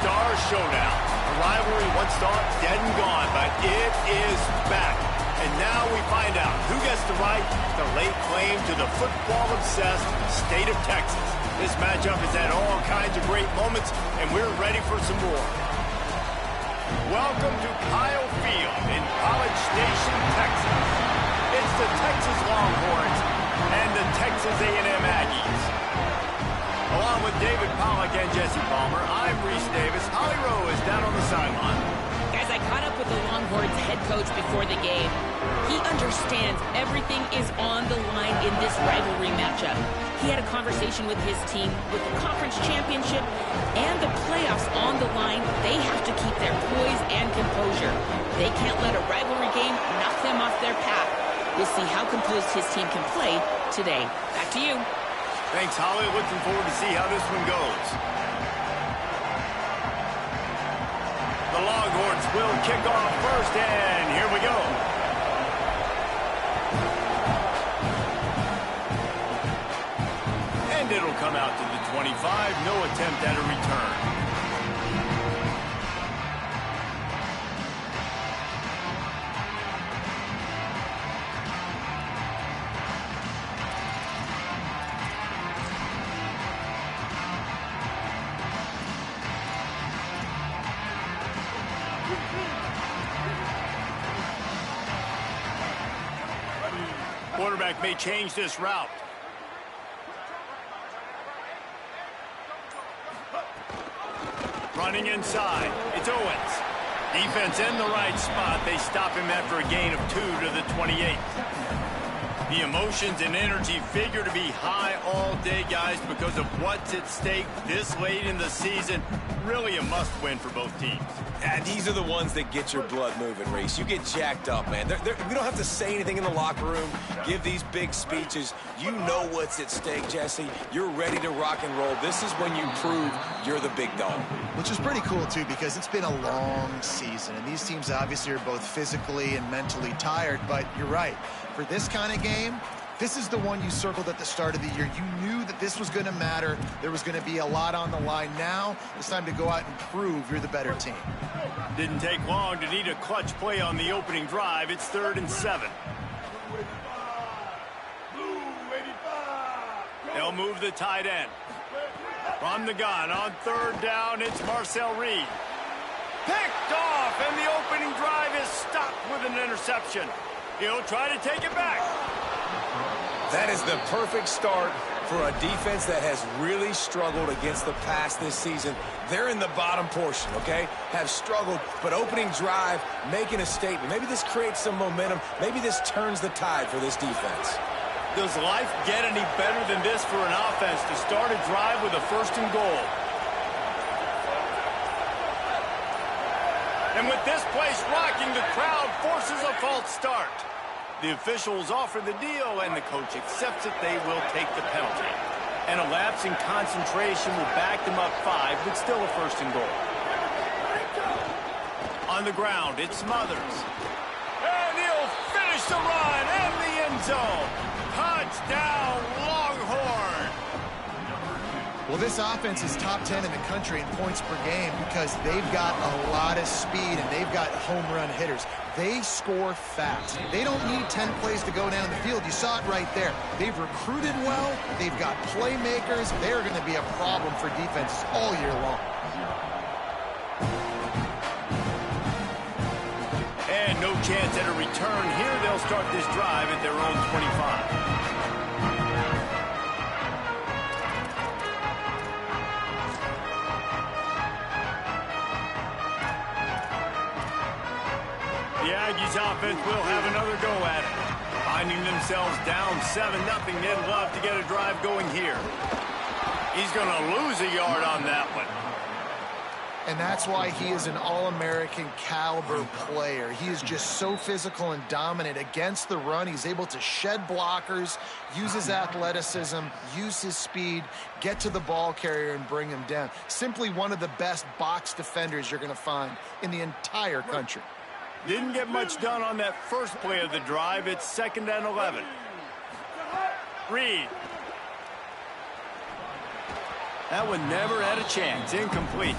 Star Showdown. A rivalry once thought dead and gone, but it is back. And now we find out who gets the right to lay claim to the football-obsessed state of Texas. This matchup has had all kinds of great moments, and we're ready for some more. Welcome to Kyle Field in College Station, Texas. It's the Texas Longhorns and the Texas A&M Aggies. Along with David Pollack and Jesse Palmer, I'm Reese Davis. Holly Rowe is down on the sideline. Guys, I caught up with the Longhorns head coach before the game. He understands everything is on the line in this rivalry matchup. He had a conversation with his team with the conference championship and the playoffs on the line. They have to keep their poise and composure. They can't let a rivalry game knock them off their path. We'll see how composed his team can play today. Back to you. Thanks, Holly. Looking forward to see how this one goes. The Longhorns will kick off first, and here we go. And it'll come out to the 25. No attempt at a return. Quarterback may change this route. Running inside. It's Owens. Defense in the right spot. They stop him after a gain of 2 to the 28. The emotions and energy figure to be high all day, guys, because of what's at stake this late in the season. Really a must-win for both teams. And these are the ones that get your blood moving, Reese. You get jacked up, man. We don't have to say anything in the locker room, give these big speeches. You know what's at stake, Jesse. You're ready to rock and roll. This is when you prove you're the big dog. Which is pretty cool, too, because it's been a long season. And these teams obviously are both physically and mentally tired. But you're right. For this kind of game, this is the one you circled at the start of the year. You knew that this was going to matter. There was going to be a lot on the line. Now it's time to go out and prove you're the better team. Didn't take long to need a clutch play on the opening drive. It's 3rd and 7. They'll move the tight end. From the gun on 3rd down, it's Marcel Reed. Picked off, and the opening drive is stopped with an interception. He'll try to take it back. That is the perfect start for a defense that has really struggled against the pass this season. They're in the bottom portion, okay? Have struggled, but opening drive, making a statement. Maybe this creates some momentum. Maybe this turns the tide for this defense. Does life get any better than this for an offense to start a drive with a 1st and goal? And with this place rocking, the crowd forces a false start. The officials offer the deal, and the coach accepts it. They will take the penalty. And a lapse in concentration will back them up 5, but still a 1st and goal. On the ground, it's Smothers. And he'll finish the run and the end zone. Touchdown, Longhorn! Well, this offense is top 10 in the country in points per game because they've got a lot of speed and they've got home run hitters. They score fast. They don't need 10 plays to go down the field. You saw it right there. They've recruited well. They've got playmakers. They're going to be a problem for defenses all year long. And no chance at a return here. They'll start this drive at their own 25. The Aggies offense will have another go at it. Finding themselves down 7-0, they'd love to get a drive going here. He's going to lose a yard on that one. And that's why he is an All-American caliber player. He is just so physical and dominant against the run. He's able to shed blockers, use his athleticism, use his speed, get to the ball carrier and bring him down. Simply one of the best box defenders you're going to find in the entire country. Didn't get much done on that first play of the drive. It's 2nd and 11. Reed. That one never had a chance. Incomplete.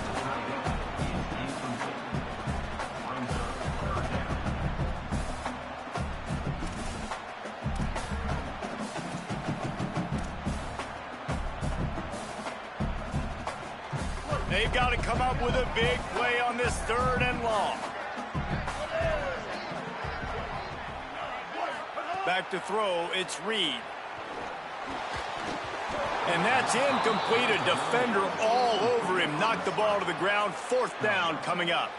They've got to come up with a big play on this 3rd and long. Back to throw, it's Reed. And that's incomplete. A defender all over him. Knocked the ball to the ground. 4th down coming up.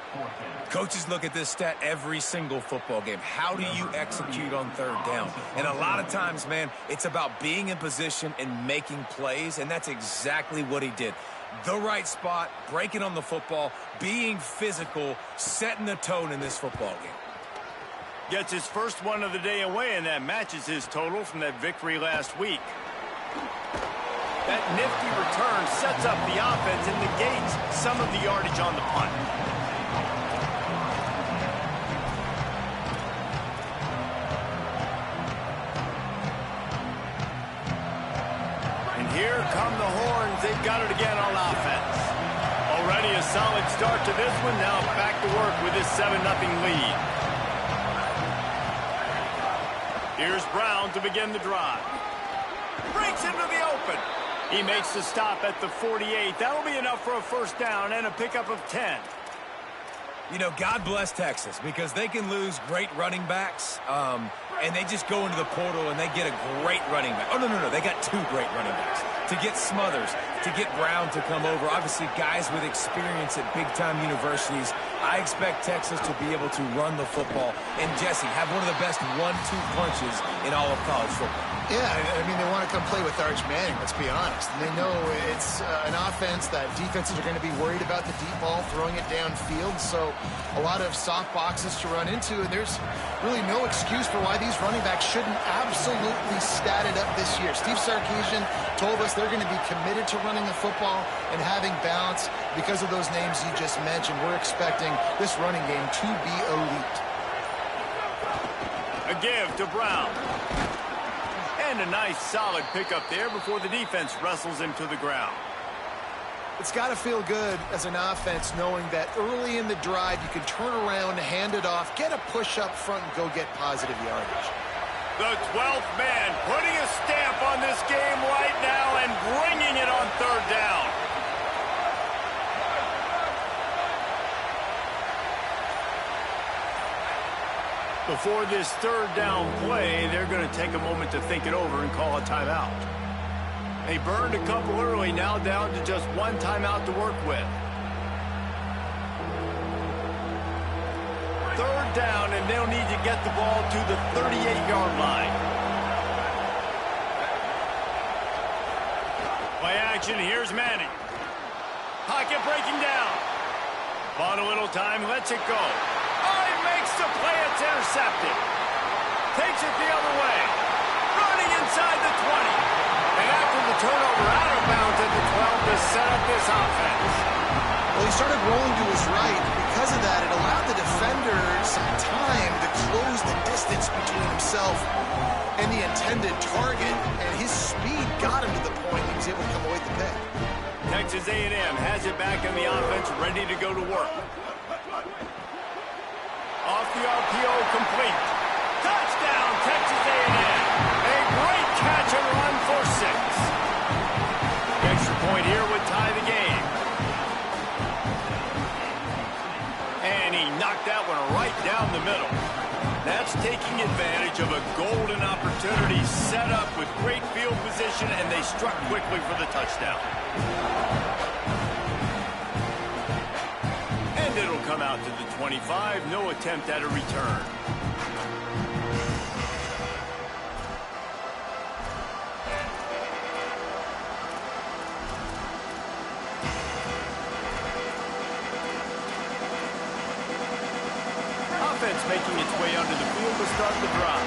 Coaches look at this stat every single football game. How do you execute on 3rd down? And a lot of times, man, it's about being in position and making plays, and that's exactly what he did. The right spot, breaking on the football, being physical, setting the tone in this football game. Gets his first one of the day away, and that matches his total from that victory last week. That nifty return sets up the offense and negates some of the yardage on the punt. And here come the horns. They've got it again on offense. Already a solid start to this one. Now back to work with his 7-0 lead. Here's Brown to begin the drive. Breaks into the open. He makes the stop at the 48. That'll be enough for a 1st down and a pickup of 10. You know, God bless Texas, because they can lose great running backs, and they just go into the portal and they get a great running back. Oh, no, they got 2 great running backs. To get Smothers, to get Brown to come over, obviously guys with experience at big-time universities. I expect Texas to be able to run the football and, Jesse, have one of the best 1-2 punches in all of college football. Yeah, I mean, they want to come play with Arch Manning, let's be honest. And they know it's an offense that defenses are going to be worried about the deep ball, throwing it downfield. So a lot of soft boxes to run into, and there's really no excuse for why these running backs shouldn't absolutely stat it up this year. Steve Sarkisian told us they're going to be committed to running the football and having balance. Because of those names you just mentioned, we're expecting this running game to be elite. A give to Brown. And a nice solid pickup there before the defense wrestles him to the ground. It's got to feel good as an offense knowing that early in the drive you can turn around, hand it off, get a push up front, and go get positive yardage. The 12th man putting a stamp on this game right now and bringing it on 3rd down. Before this 3rd down play, they're going to take a moment to think it over and call a timeout. They burned a couple early, now down to just 1 timeout to work with. 3rd down, and they'll need to get the ball to the 38-yard line. Play action, here's Manning. Pocket breaking down. Bought a little time, lets it go. Makes the play, it's intercepted. Takes it the other way. Running inside the 20. And after the turnover, out of bounds at the 12 to set up this offense. Well, he started rolling to his right. Because of that, it allowed the defender some time to close the distance between himself and the intended target. And his speed got him to the point he was able to come away with the pick. Texas A&M has it back in the offense, ready to go to work. Off the RPO, complete. Touchdown, Texas A&M. A great catch and run for 6. Extra point here would tie the game. And he knocked that one right down the middle. That's taking advantage of a golden opportunity set up with great field position, and they struck quickly for the touchdown. It'll come out to the 25. No attempt at a return. Offense making its way onto the field to start the drive.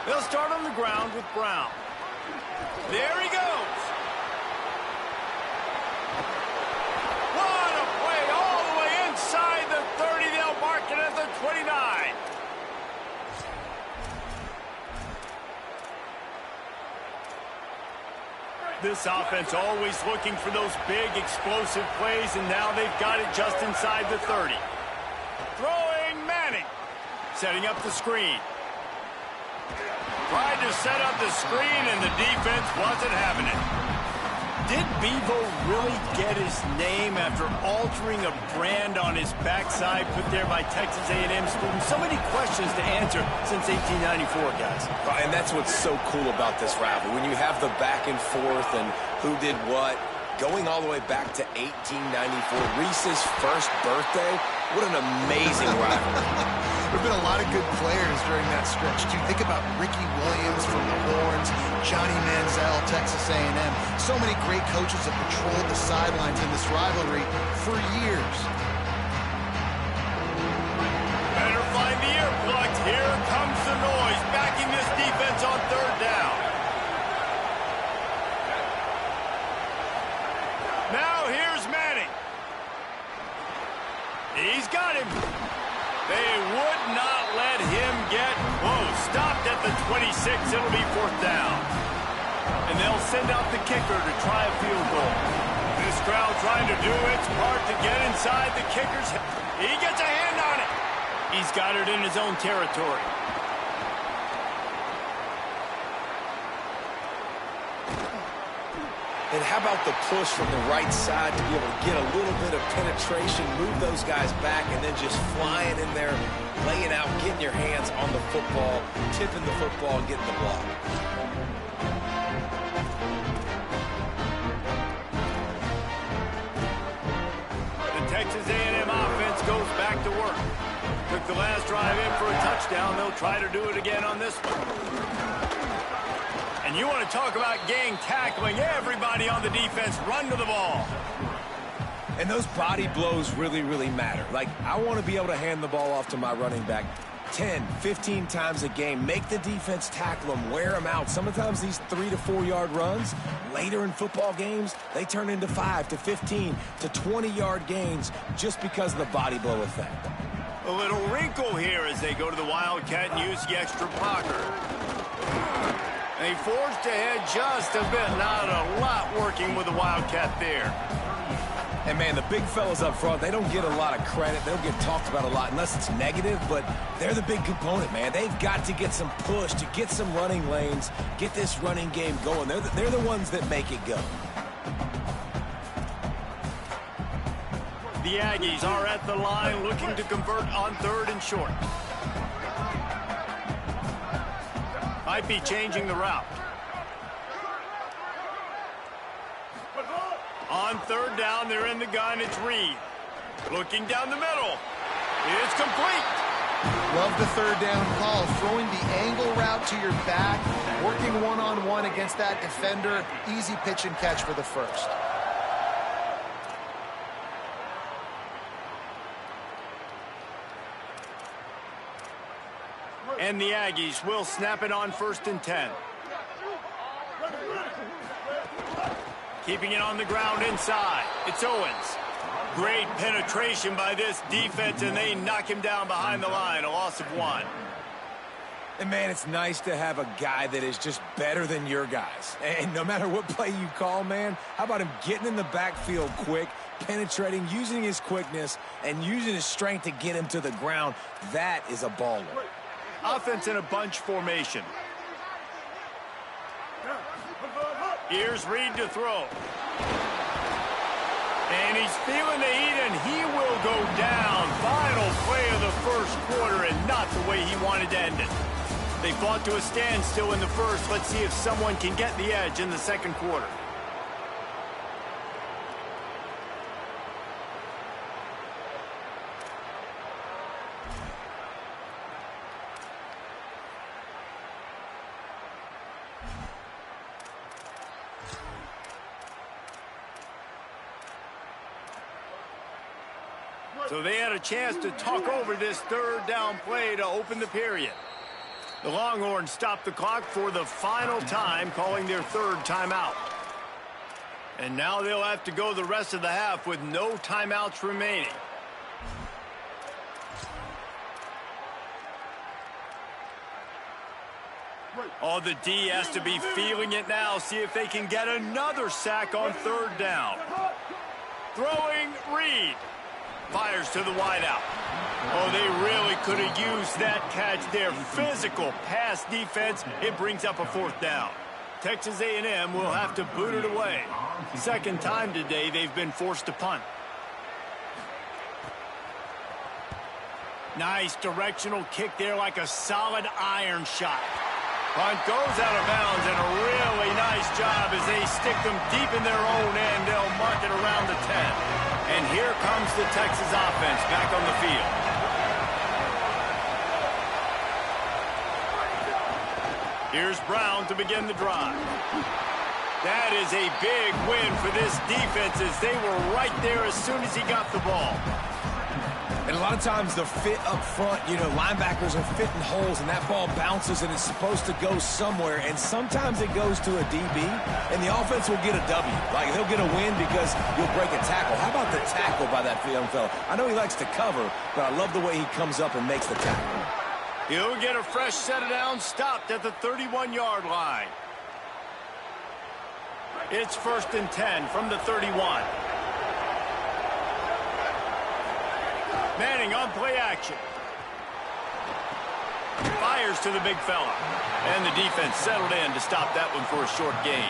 They'll start on the ground with Brown. There he goes. The 30, they'll mark it at the 29. This offense always looking for those big explosive plays, and now they've got it just inside the 30. Throwing Manning. Setting up the screen. Tried to set up the screen, and the defense wasn't having it. Did Bevo really get his name after altering a brand on his backside put there by Texas A&M students? So many questions to answer since 1894, guys. And that's what's so cool about this rivalry. When you have the back and forth and who did what, going all the way back to 1894, Reese's first birthday, what an amazing rivalry. There have been a lot of good players during that stretch, too. Think about Ricky Williams from the Horns, Johnny Manziel, Texas A&M. So many great coaches have patrolled the sidelines in this rivalry for years. Better find the earplugs. Here comes the noise, backing this defense on third down. Now here's Manning. He's got him. They would not let him get close. Stopped at the 26. It'll be fourth down. And they'll send out the kicker to try a field goal. This crowd trying to do its part to get inside the kicker's head. He gets a hand on it. He's got it in his own territory. And how about the push from the right side to be able to get a little bit of penetration, move those guys back, and then just flying in there, laying out, getting your hands on the football, tipping the football, getting the block. The Texas A&M offense goes back to work. Took the last drive in for a touchdown. They'll try to do it again on this one. And you want to talk about gang tackling, everybody on the defense run to the ball. And those body blows really, really matter. Like, I want to be able to hand the ball off to my running back 10, 15 times a game. Make the defense tackle them, wear them out. Sometimes these 3 to 4 yard runs, later in football games, they turn into 5 to 15 to 20 yard gains just because of the body blow effect. A little wrinkle here as they go to the Wildcat and use the extra blocker. They forced ahead just a bit. Not a lot working with the Wildcat there. And, man, the big fellas up front, they don't get a lot of credit. They don't get talked about a lot unless it's negative, but they're the big component, man. They've got to get some push, to get some running lanes, get this running game going. They're the ones that make it go. The Aggies are at the line looking to convert on third and short. Might be changing the route. On third down, they're in the gun. It's Reed. Looking down the middle. It's complete. Love the third down call. Throwing the angle route to your back, working one-on-one against that defender. Easy pitch and catch for the first. And the Aggies will snap it on 1st and 10. Keeping it on the ground inside. It's Owens. Great penetration by this defense, and they knock him down behind the line. A loss of 1. And, man, it's nice to have a guy that is just better than your guys. And no matter what play you call, man, how about him getting in the backfield quick, penetrating, using his quickness, and using his strength to get him to the ground? That is a baller. Offense in a bunch formation. Here's Reed to throw. And he's feeling the heat, and he will go down. Final play of the first quarter, and not the way he wanted to end it. They fought to a standstill in the first. Let's see if someone can get the edge in the second quarter. So they had a chance to talk over this third down play to open the period. The Longhorns stopped the clock for the final time, calling their third timeout. And now they'll have to go the rest of the half with no timeouts remaining. Oh, the D has to be feeling it now. See if they can get another sack on third down. Throwing Reed. Fires to the wideout. Oh, they really could have used that catch there. Physical pass defense. It brings up a 4th down. Texas A&M will have to boot it away. Second time today they've been forced to punt. Nice directional kick there, like a solid iron shot. Punt goes out of bounds, and a really nice job as they stick them deep in their own end. They'll mark it around the 10. And here comes the Texas offense back on the field. Here's Brown to begin the drive. That is a big win for this defense as they were right there as soon as he got the ball. And a lot of times the fit up front, linebackers are fitting holes, and that ball bounces, and it's supposed to go somewhere. And sometimes it goes to a DB, and the offense will get a W. Like, they'll get a win because you'll break a tackle. How about the tackle by that young fella? I know he likes to cover, but I love the way he comes up and makes the tackle. He'll get a fresh set of downs, stopped at the 31-yard line. It's 1st and 10 from the 31. Manning on play action. Fires to the big fella. And the defense settled in to stop that one for a short gain.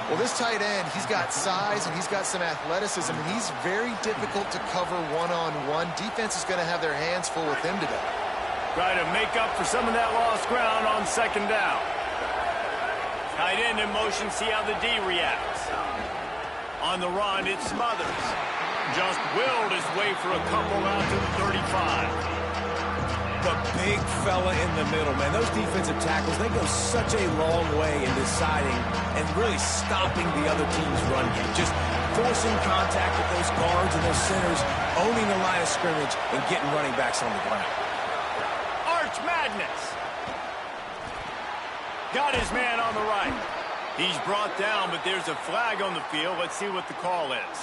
Well, this tight end, he's got size and he's got some athleticism, and he's very difficult to cover one-on-one. Defense is going to have their hands full with him today. Try to make up for some of that lost ground on 2nd down. Tight end in motion, see how the D reacts. On the run, it's Smothers. Just willed his way for a couple out to the 35. The big fella in the middle, man. Those defensive tackles, they go such a long way in deciding and really stopping the other team's run game. Just forcing contact with those guards and those centers, owning the line of scrimmage, and getting running backs on the ground. Arch Madness. Got his man on the right. He's brought down, but there's a flag on the field. Let's see what the call is.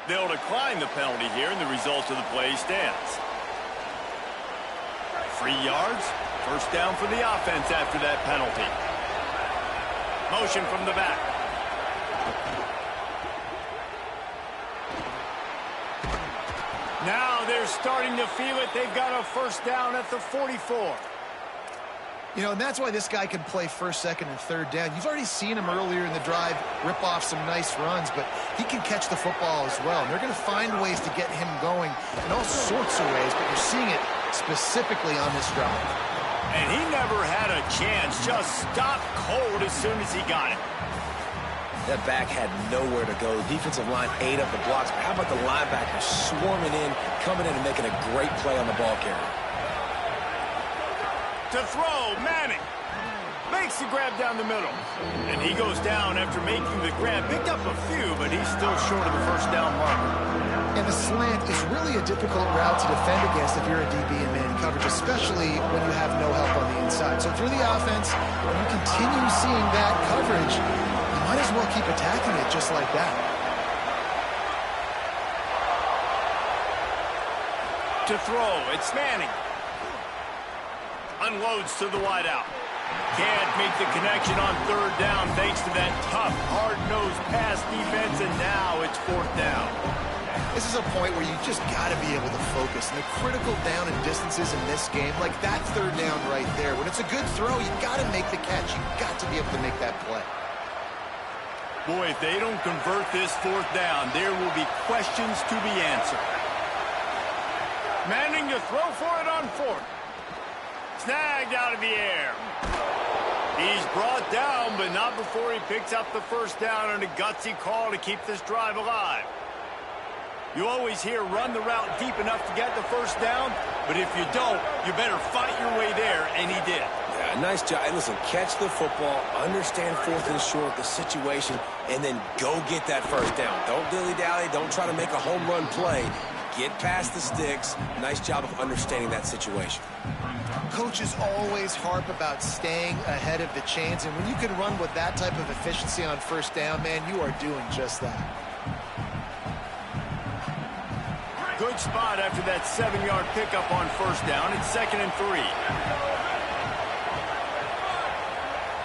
They'll decline the penalty here, and the result of the play stands. 3 yards, 1st down for the offense after that penalty. Motion from the back. Now they're starting to feel it. They've got a 1st down at the 44. And that's why this guy can play 1st, 2nd, and 3rd down. You've already seen him earlier in the drive rip off some nice runs, but he can catch the football as well. And they're going to find ways to get him going in all sorts of ways, but you're seeing it specifically on this drive. And he never had a chance. Just stopped cold as soon as he got it. That back had nowhere to go. The defensive line ate up the blocks. But how about the linebackers swarming in, coming in and making a great play on the ball carrier? To throw, Manning makes the grab down the middle. And he goes down after making the grab. Picked up a few, but he's still short of the 1st down marker. And the slant is really a difficult route to defend against if you're a DB in man coverage, especially when you have no help on the inside. So through the offense, when you continue seeing that coverage, you might as well keep attacking it just like that. To throw, it's Manning. Unloads to the wideout. Can't make the connection on 3rd down thanks to that tough, hard-nosed pass defense, and now it's 4th down. This is a point where you just got to be able to focus. And the critical down and distances in this game, like that 3rd down right there, when it's a good throw, you got to make the catch. You got to be able to make that play. Boy, if they don't convert this 4th down, there will be questions to be answered. Manning to throw for it on 4th. Snagged out of the air. He's brought down, but not before he picks up the 1st down and a gutsy call to keep this drive alive. You always hear run the route deep enough to get the 1st down, but if you don't, you better fight your way there, and he did. Yeah, nice job. And listen, catch the football, understand 4th and short, the situation, and then go get that 1st down. Don't dilly-dally. Don't try to make a home run play. Get past the sticks. Nice job of understanding that situation. Coaches always harp about staying ahead of the chains, and when you can run with that type of efficiency on 1st down, man, you are doing just that. Good spot after that 7-yard pickup on 1st down. It's 2nd and 3.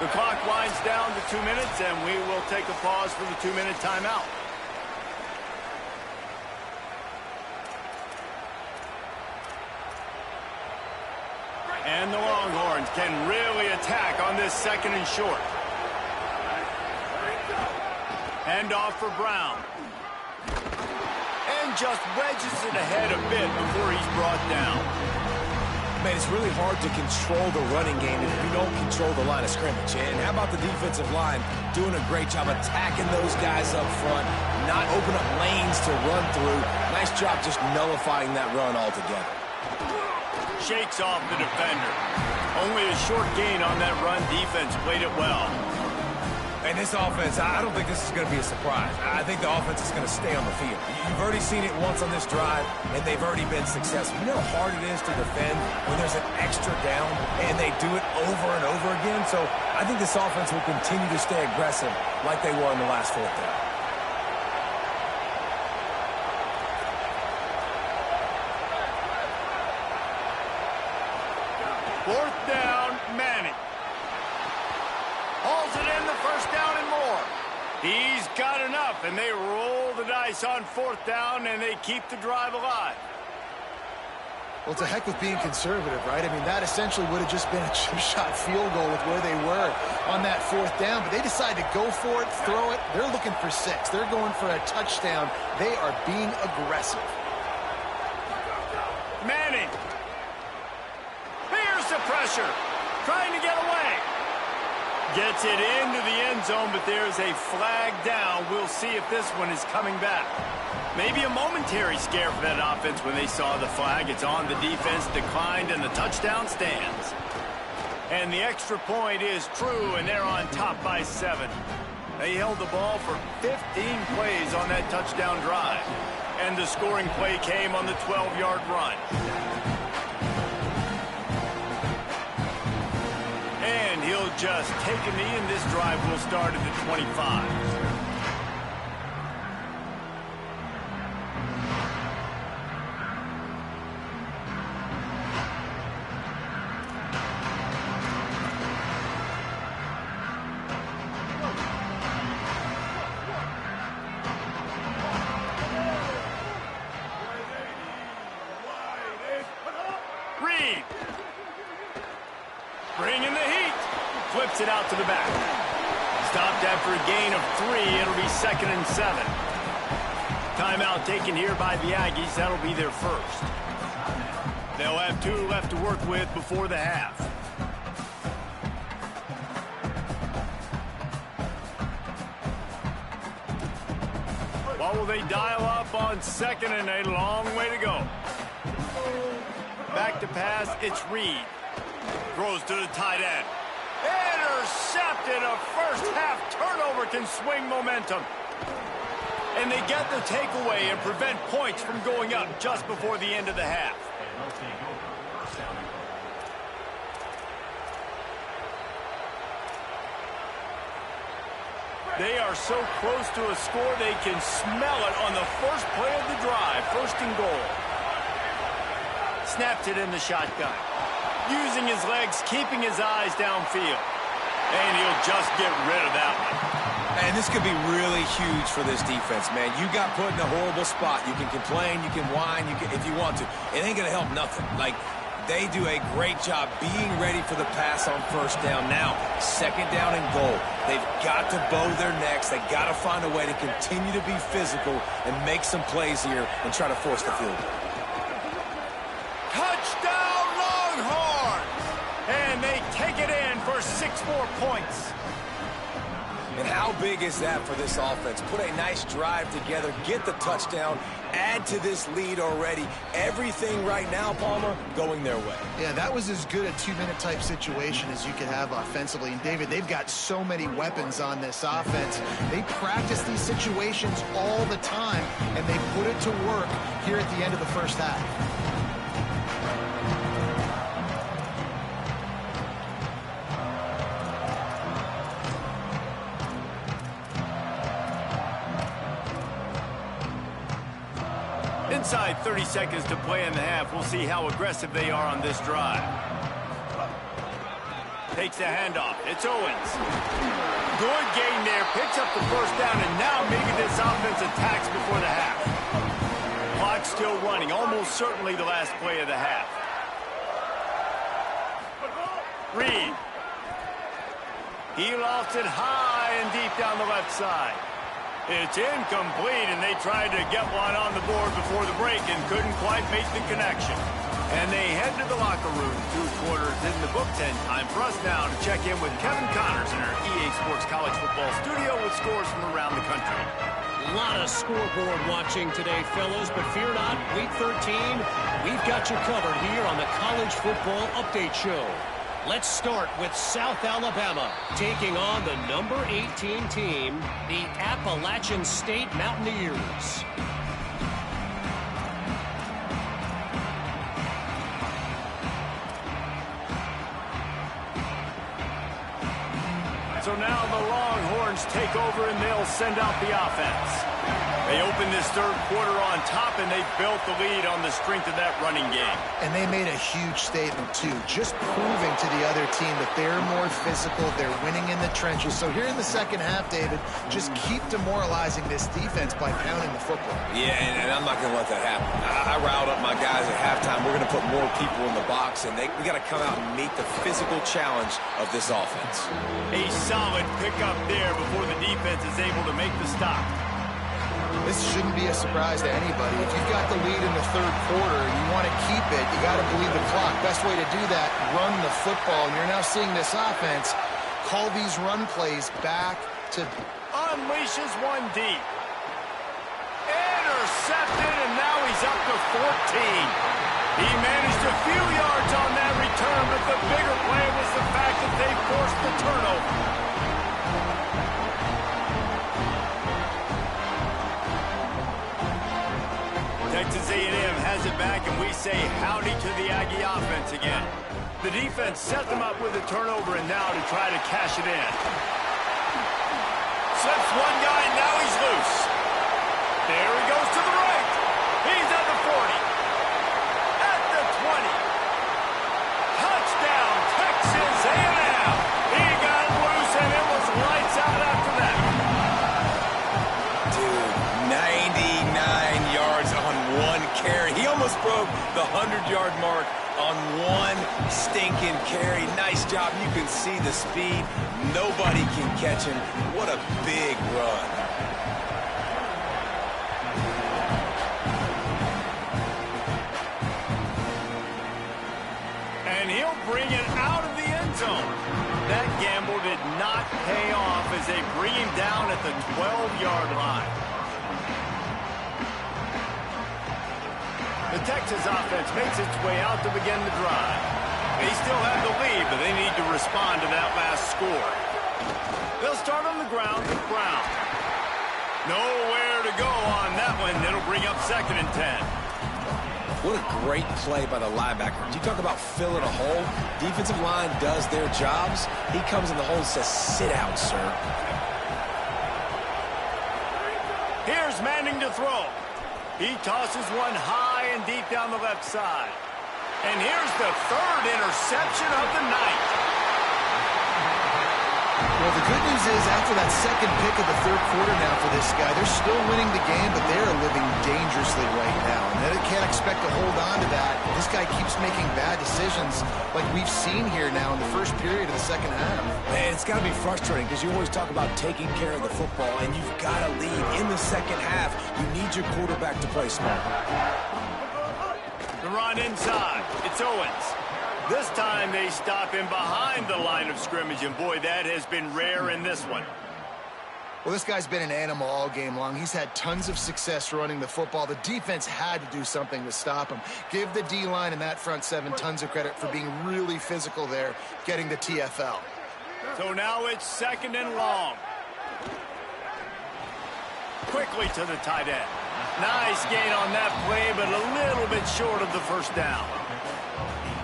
The clock winds down to 2 minutes, and we will take a pause for the 2-minute timeout. defense can really attack on this 2nd and short. Hand off for Brown. And just wedges it ahead a bit before he's brought down. Man, it's really hard to control the running game if you don't control the line of scrimmage. And how about the defensive line doing a great job attacking those guys up front, not open up lanes to run through. Nice job just nullifying that run altogether. Shakes off the defender. Only a short gain on that run. Defense played it well. And this offense, I don't think this is going to be a surprise. I think the offense is going to stay on the field. You've already seen it once on this drive, and they've already been successful. You know how hard it is to defend when there's an extra down, and they do it over and over again. So I think this offense will continue to stay aggressive like they were in the last 4th down. Fourth down, Manning. Hauls it in, the 1st down and more. He's got enough, and they roll the dice on 4th down, and they keep the drive alive. Well, it's a heck with being conservative, right? I mean, that essentially would have just been a chip shot field goal with where they were on that 4th down, but they decide to go for it, throw it. They're looking for 6. They're going for a touchdown. They are being aggressive. Manning. Here's the pressure. Trying to get away. Gets it into the end zone, but there's a flag down. We'll see if this one is coming back. Maybe a momentary scare for that offense when they saw the flag. It's on the defense, declined, and the touchdown stands. And the extra point is true, and they're on top by 7. They held the ball for 15 plays on that touchdown drive. And the scoring play came on the 12-yard run. And he'll just take a knee, and this drive will start at the 25. Reed. Bringing the heat. Flips it out to the back. Stopped after a gain of 3. It'll be 2nd and 7. Timeout taken here by the Aggies. That'll be their first. They'll have 2 left to work with before the half. What will they dial up on 2nd and a long way to go? Back to pass, it's Reed. Throws to the tight end. Intercepted. A first-half turnover can swing momentum. And they get the takeaway and prevent points from going up just before the end of the half. They are so close to a score, they can smell it on the first play of the drive. 1st and goal. Snaps it in the shotgun. Using his legs, keeping his eyes downfield. And he'll just get rid of that one. And this could be really huge for this defense, man. You got put in a horrible spot. You can complain, you can whine, if you want to. It ain't going to help nothing. Like, they do a great job being ready for the pass on 1st down. Now, 2nd down and goal. They've got to bow their necks. They've got to find a way to continue to be physical and make some plays here and try to force the field goal. Touchdown, Longhorns! And they take it in for 6 more points. And how big is that for this offense? Put a nice drive together, get the touchdown, add to this lead already. Everything right now, Palmer, going their way. Yeah, that was as good a 2-minute type situation as you could have offensively. And, David, they've got so many weapons on this offense. They practice these situations all the time, and they put it to work here at the end of the 1st half. Inside 30 seconds to play in the half. We'll see how aggressive they are on this drive. Takes the handoff. It's Owens. Good gain there. Picks up the 1st down, and now maybe this offense attacks before the half. Clock still running. Almost certainly the last play of the half. Reed. He lofts it high and deep down the left side. It's incomplete, and they tried to get one on the board before the break and couldn't quite make the connection. And they head to the locker room. 2 quarters in the book. 10 time for us now to check in with Kevin Connors in our EA Sports College Football studio with scores from around the country. A lot of scoreboard watching today, fellas, but fear not, Week 13, we've got you covered here on the College Football Update Show. Let's start with South Alabama, taking on the number 18 team, the Appalachian State Mountaineers. So now the Longhorns take over and they'll send out the offense. They open this 3rd quarter on top, and they built the lead on the strength of that running game. And they made a huge statement, too, just proving to the other team that they're more physical, they're winning in the trenches. So here in the second half, David, just keep demoralizing this defense by pounding the football. Yeah, and I'm not going to let that happen. I riled up my guys at halftime. We're going to put more people in the box, and we got to come out and meet the physical challenge of this offense. A solid pickup there before the defense is able to make the stop. This shouldn't be a surprise to anybody. If you've got the lead in the 3rd quarter and you want to keep it, you got to believe the clock. Best way to do that, run the football. And you're now seeing this offense call these run plays back to... Unleashes one deep. Intercepted, and now he's up to 14. He managed a few yards on that return, but the bigger play was the fact that they forced the turnover. Texas A&M has it back, and we say howdy to the Aggie offense again. The defense set them up with a turnover, and now to try to cash it in. Slips one guy, and now he's loose. There he goes to the right. He's at the 40. At the 20. Touchdown, Texas A&M. He got loose, and it was lights out after that. Dude, 99 yards on one carry. He almost broke the 100-yard mark on one stinking carry. Nice job. You can see the speed. Nobody can catch him. What a big run. And he'll bring it out of the end zone. That gamble did not pay off as they bring him down at the 12-yard line. The Texas offense makes its way out to begin the drive. They still have the lead, but they need to respond to that last score. They'll start on the ground with Brown. Nowhere to go on that one. It'll bring up 2nd and 10. What a great play by the linebacker. You talk about filling a hole. Defensive line does their jobs. He comes in the hole and says, sit out, sir. Here's Manning to throw. He tosses one high and deep down the left side. And here's the 3rd interception of the night. Well, the good news is after that 2nd pick of the 3rd quarter now for this guy, they're still winning the game, but they are living dangerously right now. And they can't expect to hold on to that. This guy keeps making bad decisions like we've seen here now in the first period of the second half. Man, it's got to be frustrating because you always talk about taking care of the football, and you've got to lead in the second half. You need your quarterback to play smart. The run inside. It's Owens. This time they stop him behind the line of scrimmage, and boy, that has been rare in this one. Well, this guy's been an animal all game long. He's had tons of success running the football. The defense had to do something to stop him. Give the D-line and that front 7 tons of credit for being really physical there, getting the TFL. So now it's 2nd and long. Quickly to the tight end. Nice gain on that play, but a little bit short of the first down.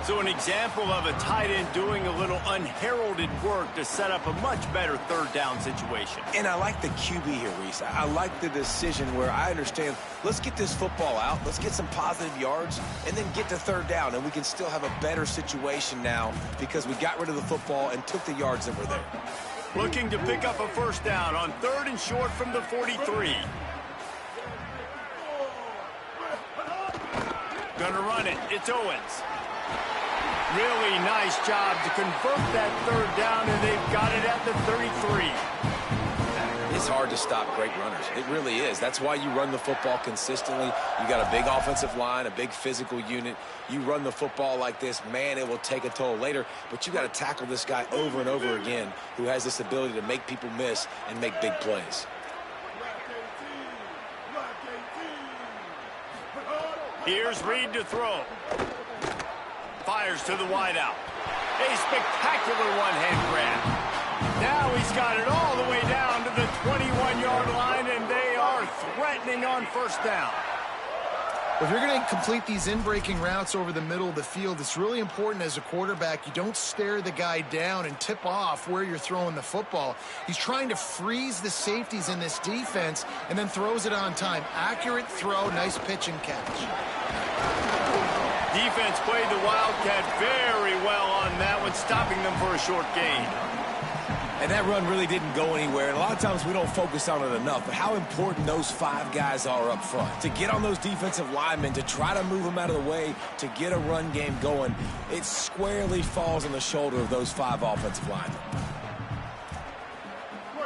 So an example of a tight end doing a little unheralded work to set up a much better 3rd down situation. And I like the QB here, Reese. I like the decision where I understand, let's get this football out, let's get some positive yards, and then get to 3rd down, and we can still have a better situation now because we got rid of the football and took the yards that were there. Looking to pick up a 1st down on 3rd and short from the 43. Gonna run it. It's Owens. Really nice job to convert that third down, and they've got it at the 33. It's hard to stop great runners. It really is. That's why you run the football consistently. You got a big offensive line, a big physical unit. You run the football like this, man, it will take a toll later. But you got to tackle this guy over and over again who has this ability to make people miss and make big plays. Here's Reed to throw. Fires to the wideout. A spectacular one-hand grab. Now he's got it all the way down to the 21-yard line, and they are threatening on first down. Well, if you're going to complete these in-breaking routes over the middle of the field, it's really important as a quarterback you don't stare the guy down and tip off where you're throwing the football. He's trying to freeze the safeties in this defense and then throws it on time. Accurate throw, nice pitch and catch. Defense played the Wildcat very well on that one, stopping them for a short gain. And that run really didn't go anywhere. And a lot of times we don't focus on it enough. But how important those 5 guys are up front. To get on those defensive linemen, to try to move them out of the way, to get a run game going, it squarely falls on the shoulder of those 5 offensive linemen.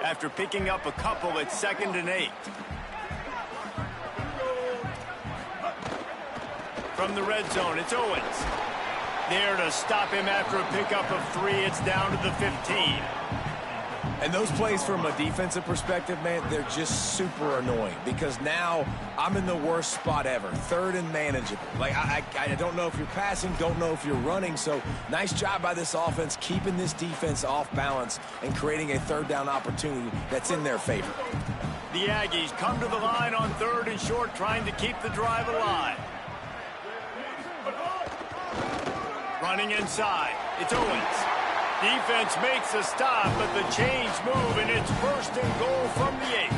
After picking up a couple at 2nd and 8. From the red zone, it's Owens. There to stop him after a pickup of 3. It's down to the 15. And those plays from a defensive perspective, man, they're just super annoying because now I'm in the worst spot ever, 3rd and manageable. Like, I don't know if you're passing, don't know if you're running, so nice job by this offense keeping this defense off balance and creating a 3rd down opportunity that's in their favor. The Aggies come to the line on 3rd and short, trying to keep the drive alive. Running inside, it's Owens. Defense makes a stop, but the chains move, and it's 1st and goal from the 8.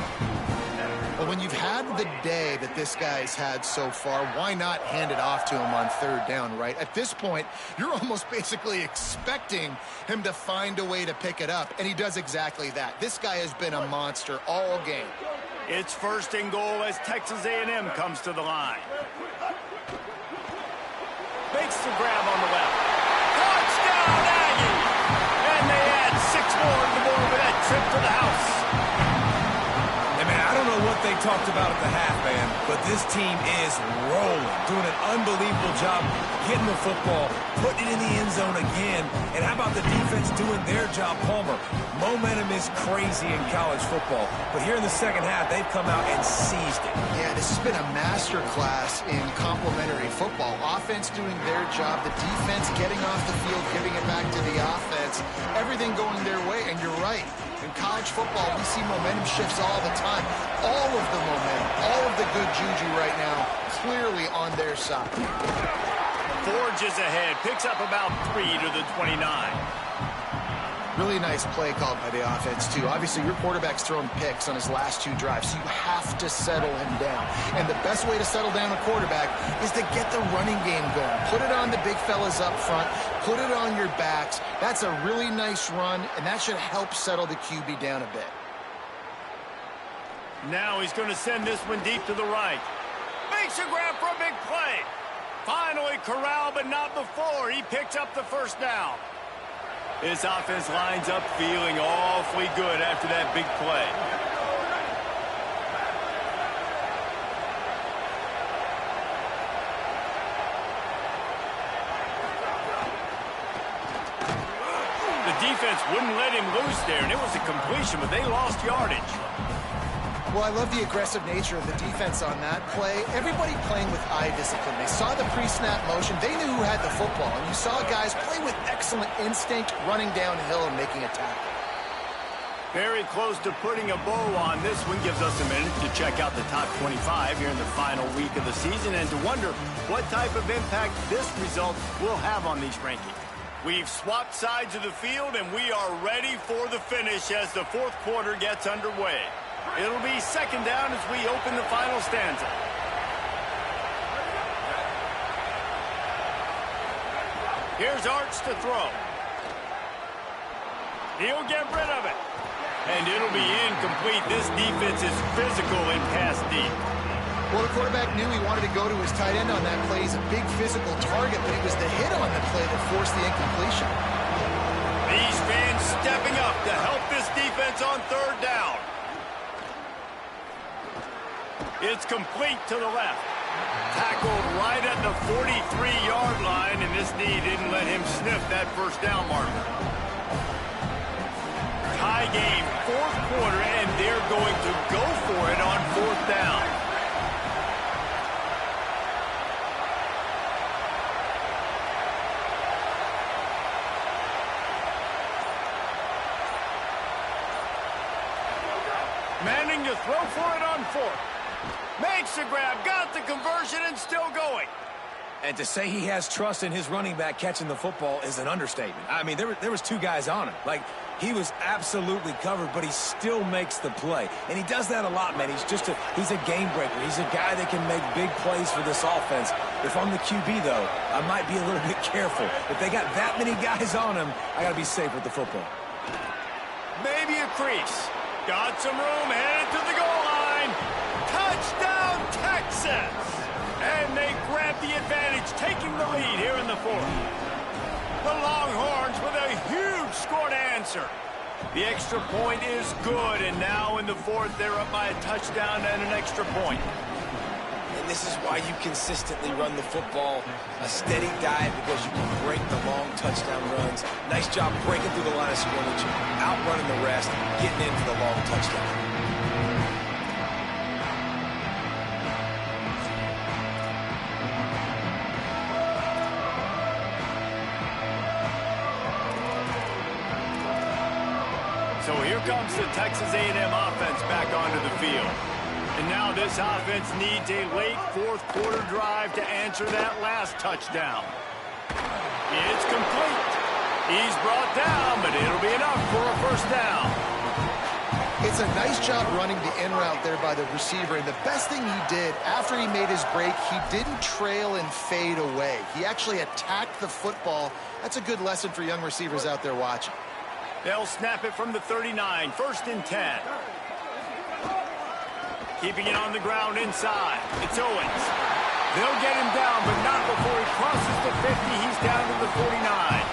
Well, when you've had the day that this guy's had so far, why not hand it off to him on 3rd down, right? At this point, you're almost basically expecting him to find a way to pick it up, and he does exactly that. This guy has been a monster all game. It's 1st and goal as Texas A&M comes to the line. Makes the grab on the left. Touchdown, Aggie! And they add 6 more to the board with that trip to the house. And man, I don't know what they talked about at the half, man, but this team is rolling, doing an unbelievable job getting the football, putting it in the end zone again. And how about the defense doing their job, Palmer? Momentum is crazy in college football, but here in the second half, they've come out and seized it. Yeah, this has been a master class in complementary football. Offense doing their job, the defense getting off the field, giving it back to the offense, everything going their way, and you're right. In college football, we see momentum shifts all the time. All of the momentum, all of the good juju right now, clearly on their side. Forges ahead, picks up about 3 to the 29. Really nice play called by the offense, too. Obviously, your quarterback's thrown picks on his last 2 drives, so you have to settle him down. And the best way to settle down a quarterback is to get the running game going. Put it on the big fellas up front. Put it on your backs. That's a really nice run, and that should help settle the QB down a bit. Now he's going to send this one deep to the right. Makes a grab for a big play. Finally corralled, but not before. He picked up the 1st down. This offense lines up feeling awfully good after that big play. The defense wouldn't let him loose there, and it was a completion, but they lost yardage. Well, I love the aggressive nature of the defense on that play. Everybody playing with eye discipline. They saw the pre-snap motion. They knew who had the football. And you saw guys play with excellent instinct, running downhill and making a tackle. Very close to putting a bow on this one. Gives us a minute to check out the top 25 here in the final week of the season and to wonder what type of impact this result will have on these rankings. We've swapped sides of the field, and we are ready for the finish as the 4th quarter gets underway. It'll be 2nd down as we open the final stanza. Here's Arch to throw. He'll get rid of it. And it'll be incomplete. This defense is physical and pass deep. Well, the quarterback knew he wanted to go to his tight end on that play. He's a big physical target, but it was the hit on the play that forced the incompletion. These fans stepping up to help this defense on third down. It's complete to the left. Tackled right at the 43-yard line, and this knee didn't let him sniff that first down marker. Tie game, fourth quarter, and they're going to go for it on fourth down. Manning to throw for it on fourth. Makes the grab, got the conversion, and still going. And to say he has trust in his running back catching the football is an understatement. I mean, there was two guys on him. Like, he was absolutely covered, but he still makes the play. And he does that a lot, man. He's a game breaker. He's a guy that can make big plays for this offense. If I'm the QB, though, I might be a little bit careful. If they got that many guys on him, I got to be safe with the football. Maybe a crease. Got some room, headed to the goal line. Touchdown, Texas! And they grab the advantage, taking the lead here in the fourth. The Longhorns with a huge score to answer. The extra point is good, and now in the fourth, they're up by a touchdown and an extra point. And this is why you consistently run the football, a steady diet, because you can break the long touchdown runs. Nice job breaking through the line of scrimmage, outrunning the rest, getting into the long touchdown. So here comes the Texas A&M offense back onto the field. And now this offense needs a late fourth quarter drive to answer that last touchdown. It's complete. He's brought down, but it'll be enough for a first down. It's a nice job running the in route there by the receiver. And the best thing he did after he made his break, he didn't trail and fade away. He actually attacked the football. That's a good lesson for young receivers out there watching. They'll snap it from the 39, first and 10. Keeping it on the ground inside. It's Owens. They'll get him down, but not before he crosses the 50. He's down to the 49.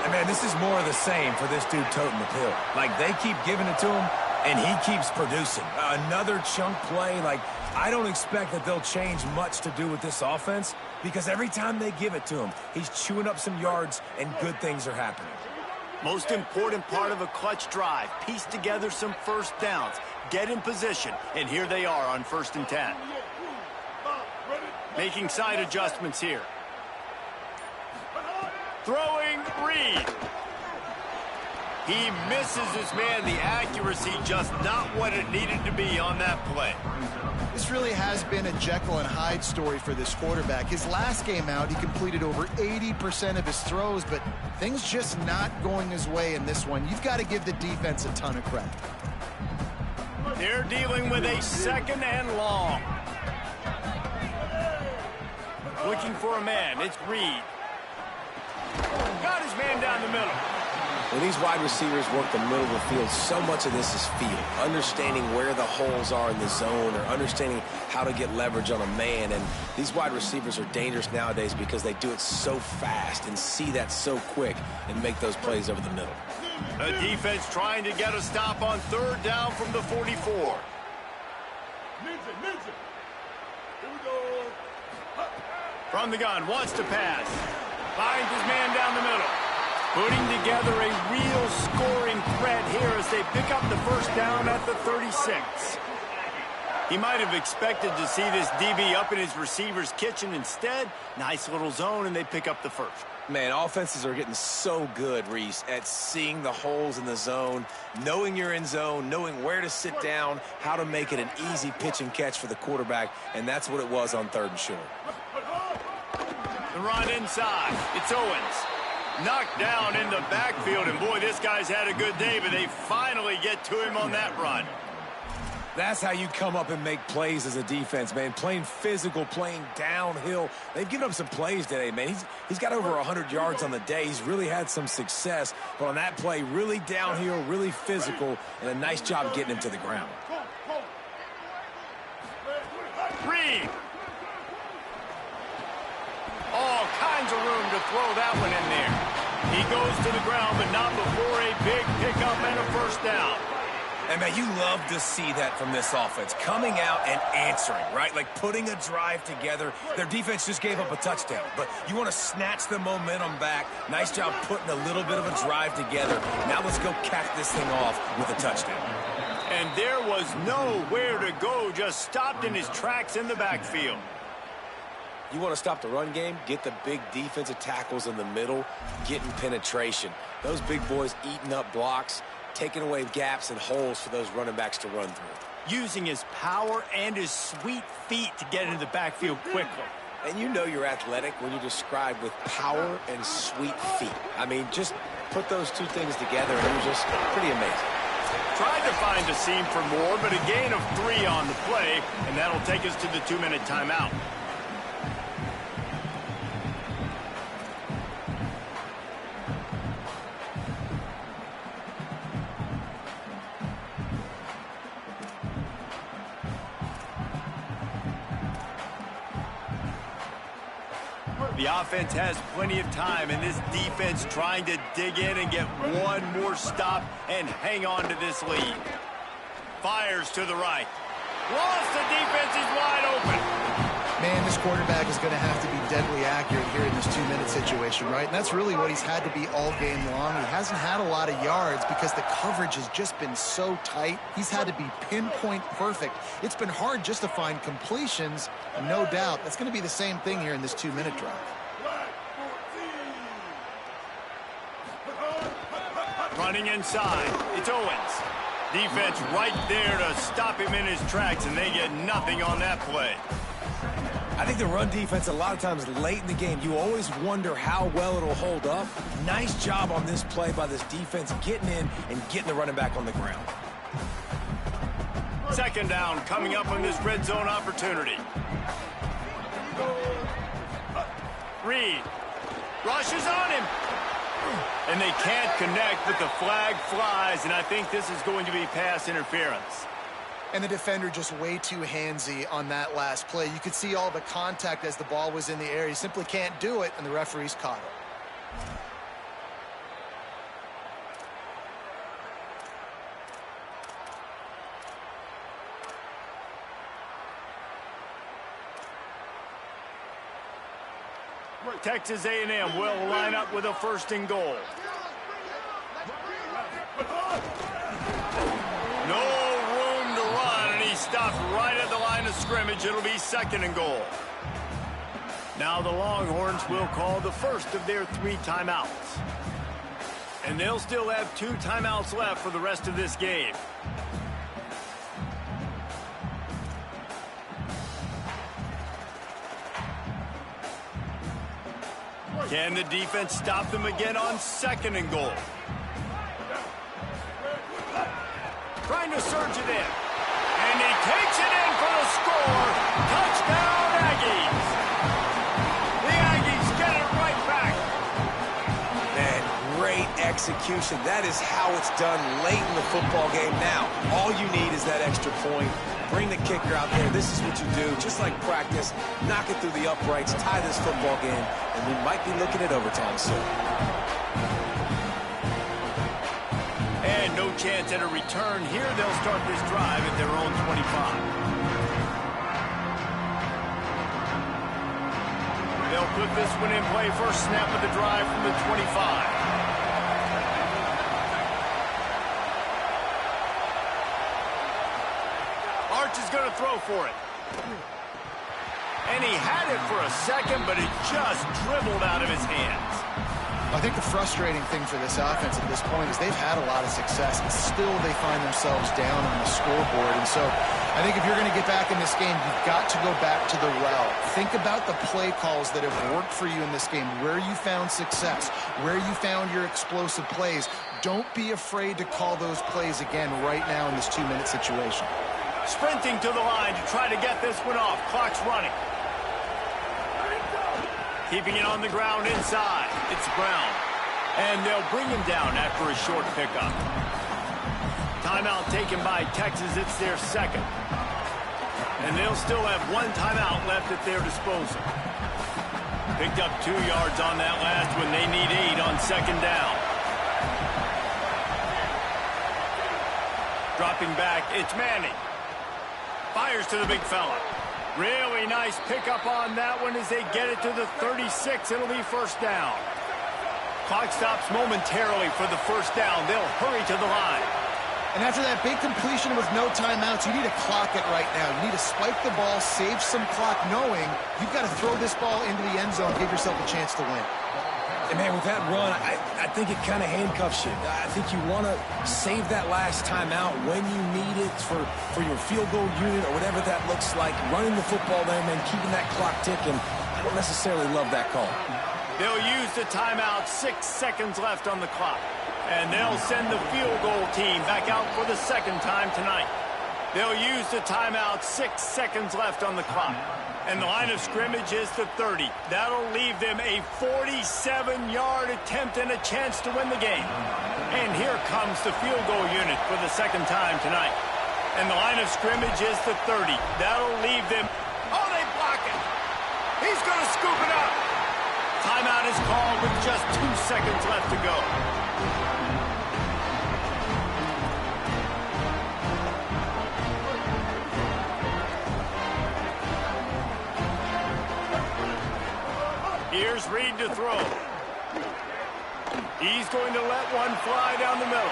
And man, this is more of the same for this dude toting the pill. Like, they keep giving it to him, and he keeps producing. Another chunk play. Like, I don't expect that they'll change much to do with this offense, because every time they give it to him, he's chewing up some yards, and good things are happening. Most important part of a clutch drive. Piece together some first downs. Get in position. And here they are on first and 10. Making side adjustments here. Throwing Reed. He misses his man. The accuracy just not what it needed to be on that play. This really has been a Jekyll and Hyde story for this quarterback. His last game out, he completed over 80% of his throws, but things just not going his way in this one. You've got to give the defense a ton of credit. They're dealing with a second and long. Looking for a man. It's Reed. Got his man down the middle. When these wide receivers work the middle of the field, so much of this is feel. Understanding where the holes are in the zone, or understanding how to get leverage on a man. And these wide receivers are dangerous nowadays because they do it so fast and see that so quick and make those plays over the middle. A defense trying to get a stop on third down from the 44. From the gun, wants to pass. Finds his man down the middle. Putting together a real scoring threat here as they pick up the first down at the 36. He might have expected to see this DB up in his receiver's kitchen. Instead, nice little zone, and they pick up the first. Man, offenses are getting so good, Reese, at seeing the holes in the zone, knowing you're in zone, knowing where to sit down, how to make it an easy pitch and catch for the quarterback, and that's what it was on third and short. The run inside. It's Owens. Knocked down in the backfield, and boy, this guy's had a good day, but they finally get to him on that run. That's how you come up and make plays as a defense, man. Playing physical, playing downhill. They've given up some plays today, man. He's got over 100 yards on the day. He's really had some success. But on that play, really downhill, really physical, and a nice job getting him to the ground. Reed. All kinds of room to throw that one in there. He goes to the ground, but not before a big pickup and a first down. And, man, you love to see that from this offense. Coming out and answering, right? Like putting a drive together. Their defense just gave up a touchdown. But you want to snatch the momentum back. Nice job putting a little bit of a drive together. Now let's go cap this thing off with a touchdown. And there was nowhere to go. Just stopped in his tracks in the backfield. You want to stop the run game? Get the big defensive tackles in the middle, getting penetration. Those big boys eating up blocks, taking away gaps and holes for those running backs to run through. Using his power and his sweet feet to get into the backfield quickly. And you know you're athletic when you describe with power and sweet feet. I mean, just put those two things together and it was just pretty amazing. Tried to find a seam for more, but a gain of 3 on the play, and that'll take us to the 2-minute timeout. The offense has plenty of time, and this defense trying to dig in and get one more stop and hang on to this lead. Fires to the right. Lost, the defense is wide open. Man, this quarterback is going to have to be deadly accurate here in this 2-minute situation, right? And that's really what he's had to be all game long. He hasn't had a lot of yards because the coverage has just been so tight. He's had to be pinpoint perfect. It's been hard just to find completions, and no doubt that's going to be the same thing here in this 2-minute drive. Running inside, it's Owens. Defense right there to stop him in his tracks, and they get nothing on that play. I think the run defense, a lot of times late in the game, you always wonder how well it'll hold up. Nice job on this play by this defense getting in and getting the running back on the ground. Second down coming up on this red zone opportunity. Reed rushes on him. And they can't connect, but the flag flies, and I think this is going to be pass interference. And the defender just way too handsy on that last play. You could see all the contact as the ball was in the air. He simply can't do it, and the referee's caught it. Texas A&M will line up with a 1st and goal. No room to run, and he stopped right at the line of scrimmage. It'll be 2nd and goal. Now the Longhorns will call the first of their 3 timeouts. And they'll still have 2 timeouts left for the rest of this game. Can the defense stop them again on 2nd and goal? Trying to surge it in. And he takes it in for the score. Touchdown, Aggies. The Aggies get it right back. Man, great execution. That is how it's done late in the football game. Now, all you need is that extra point. Bring the kicker out there. This is what you do. Just like practice, knock it through the uprights, tie this football game, and we might be looking at overtime soon. And no chance at a return here. They'll start this drive at their own 25. They'll put this one in play. First snap of the drive from the 25. Is going to throw for it. And he had it for a second, but it just dribbled out of his hands. I think the frustrating thing for this offense at this point is they've had a lot of success, and still they find themselves down on the scoreboard. And so I think if you're going to get back in this game, you've got to go back to the well. Think about the play calls that have worked for you in this game, where you found success, where you found your explosive plays. Don't be afraid to call those plays again right now in this 2-minute situation. Sprinting to the line to try to get this one off. Clock's running. Keeping it on the ground inside. It's Brown. And they'll bring him down after a short pickup. Timeout taken by Texas. It's their 2nd. And they'll still have one timeout left at their disposal. Picked up 2 yards on that last one. They need 8 on second down. Dropping back, it's Manning. Fires to the big fella. Really nice pickup on that one as they get it to the 36. It'll be first down. Clock stops momentarily for the first down. They'll hurry to the line. And after that big completion with no timeouts, you need to clock it right now. You need to spike the ball, save some clock, knowing you've got to throw this ball into the end zone, give yourself a chance to win. And, man, with that run, I think it kind of handcuffs you. I think you want to save that last timeout when you need it for your field goal unit or whatever that looks like. Running the football there, man, keeping that clock ticking. I don't necessarily love that call. They'll use the timeout, 6 seconds left on the clock. And they'll send the field goal team back out for the second time tonight. They'll use the timeout, 6 seconds left on the clock. And the line of scrimmage is the 30. That'll leave them a 47-yard attempt and a chance to win the game. And here comes the field goal unit for the second time tonight. And the line of scrimmage is the 30. That'll leave them... Oh, they block it! He's going to scoop it up! Timeout is called with just 2 seconds left to go. Here's Reed to throw. He's going to let one fly down the middle.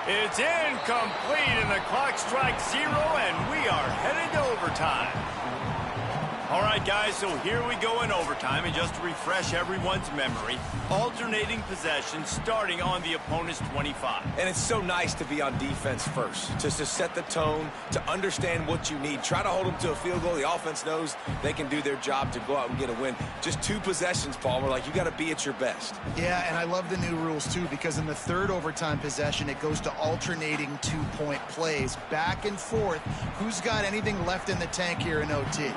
It's incomplete, and the clock strikes 0, and we are headed to overtime. All right, guys, so here we go in overtime, and just to refresh everyone's memory, alternating possession starting on the opponent's 25. And it's so nice to be on defense first, just to set the tone, to understand what you need. Try to hold them to a field goal. The offense knows they can do their job to go out and get a win. Just 2 possessions, Palmer, like you got to be at your best. Yeah, and I love the new rules, too, because in the third overtime possession, it goes to alternating 2-point plays, back and forth. Who's got anything left in the tank here in OT?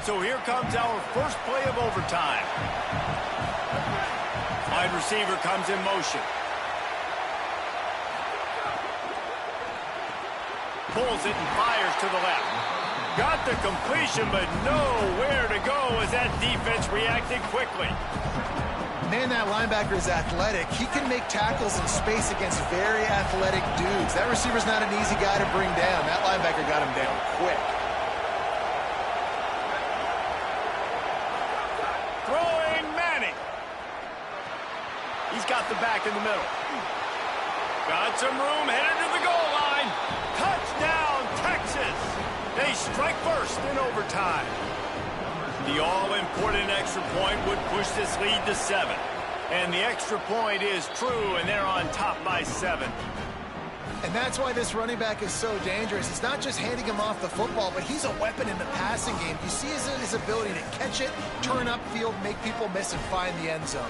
So here comes our first play of overtime. Wide receiver comes in motion. Pulls it and fires to the left. Got the completion, but nowhere to go as that defense reacted quickly. Man, that linebacker is athletic. He can make tackles in space against very athletic dudes. That receiver's not an easy guy to bring down. That linebacker got him down quick. Throwing Manning. He's got the back in the middle. Got some room, headed to the goal line. Touchdown, Texas. They strike first in overtime. The all-important extra point would push this lead to 7. And the extra point is true, and they're on top by 7. And that's why this running back is so dangerous. It's not just handing him off the football, but he's a weapon in the passing game. You see his ability to catch it, turn upfield, make people miss, and find the end zone.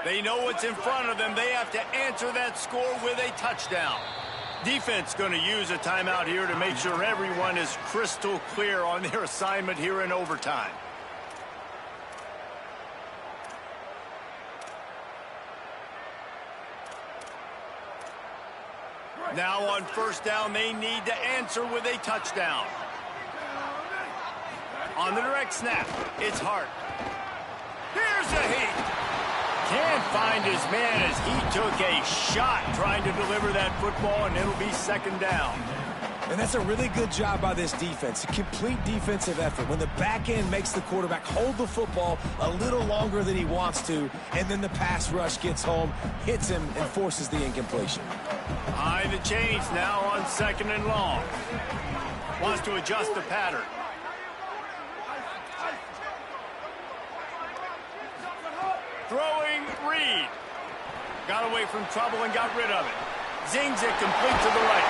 They know what's in front of them. They have to answer that score with a touchdown. Defense going to use a timeout here to make sure everyone is crystal clear on their assignment here in overtime. Now on first down, they need to answer with a touchdown. On the direct snap, it's Hart. Here's the heat. Can't find his man as he took a shot trying to deliver that football, and it'll be second down. And that's a really good job by this defense, a complete defensive effort. When the back end makes the quarterback hold the football a little longer than he wants to, and then the pass rush gets home, hits him, and forces the incompletion. Behind the chains now on second and long. Wants to adjust the pattern. Throwing Reed. Got away from trouble and got rid of it. Zings it complete to the right.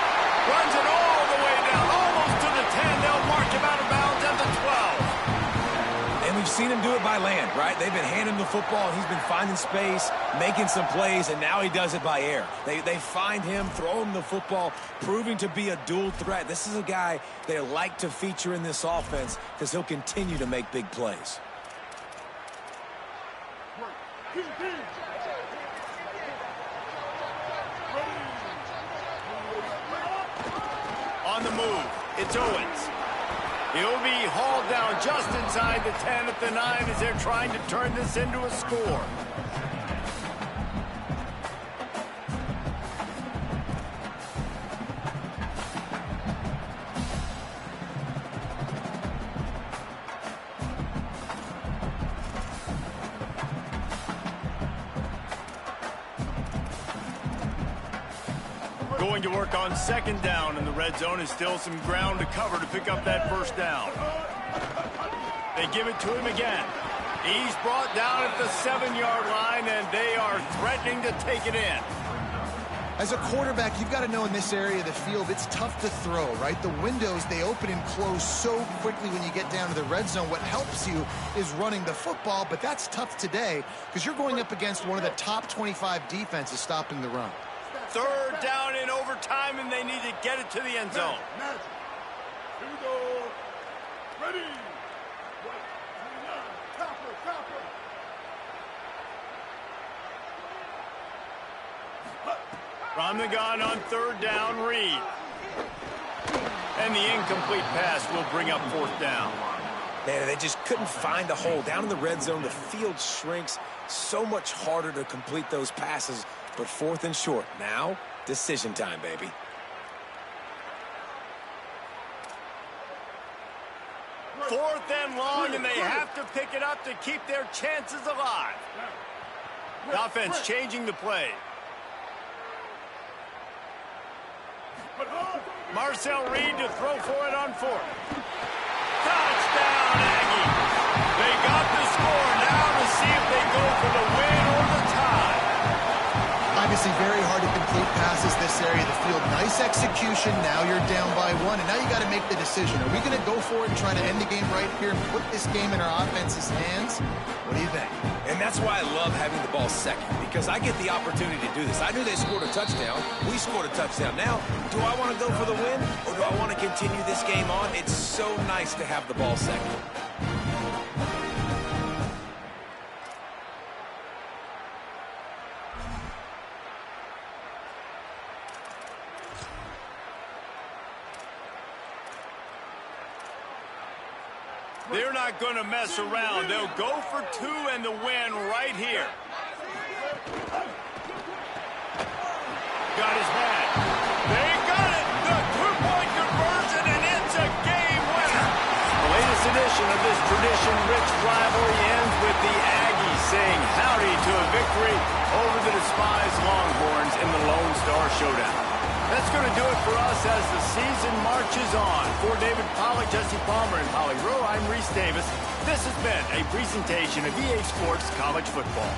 Runs it all the way down, almost to the 10. They'll mark him out of bounds at the 12. And we've seen him do it by land, right? They've been handing him the football, and he's been finding space, making some plays, and now he does it by air. They find him, throw him the football, proving to be a dual threat. This is a guy they like to feature in this offense because he'll continue to make big plays. On the move, it's Owens. He'll be hauled down just inside the 10 at the 9 as they're trying to turn this into a score. Going to work on second down in the red zone is still some ground to cover to pick up that first down. They give it to him again. He's brought down at the 7-yard line, and they are threatening to take it in. As a quarterback, you've got to know in this area of the field, it's tough to throw, right? The windows, they open and close so quickly when you get down to the red zone. What helps you is running the football, but that's tough today because you're going up against one of the top 25 defenses stopping the run. Third down in overtime, and they need to get it to the end zone. Ready. From the gun on third down, Reed. And the incomplete pass will bring up fourth down. Man, they just couldn't find a hole. Down in the red zone, the field shrinks. So much harder to complete those passes. But fourth and short. Now, decision time, baby. Fourth and long, and they have to pick it up to keep their chances alive. The offense changing the play. Marcel Reed to throw for it on fourth. Touchdown, Aggie. They got the score now to see if they go for the win or the tie. Obviously very hard to complete passes this area of the field. Nice execution. Now you're down by one, and now you got to make the decision. Are we going to go for it and try to end the game right here and put this game in our offense's hands? What do you think? And that's why I love having the ball second, because I get the opportunity to do this. I knew they scored a touchdown. We scored a touchdown. Now, do I want to go for the win, or do I want to continue this game on? It's so nice to have the ball second. They're not going to mess around. They'll go for two and the win right here. Got his man. They got it. The two-point conversion, and it's a game winner. The latest edition of this tradition-rich rivalry ends with the Aggies saying howdy to a victory over the despised Longhorns in the Lone Star Showdown. That's going to do it for us as the season marches on. For David Pollack, Jesse Palmer, and Polly Rowe, I'm Reese Davis. This has been a presentation of EA Sports College Football.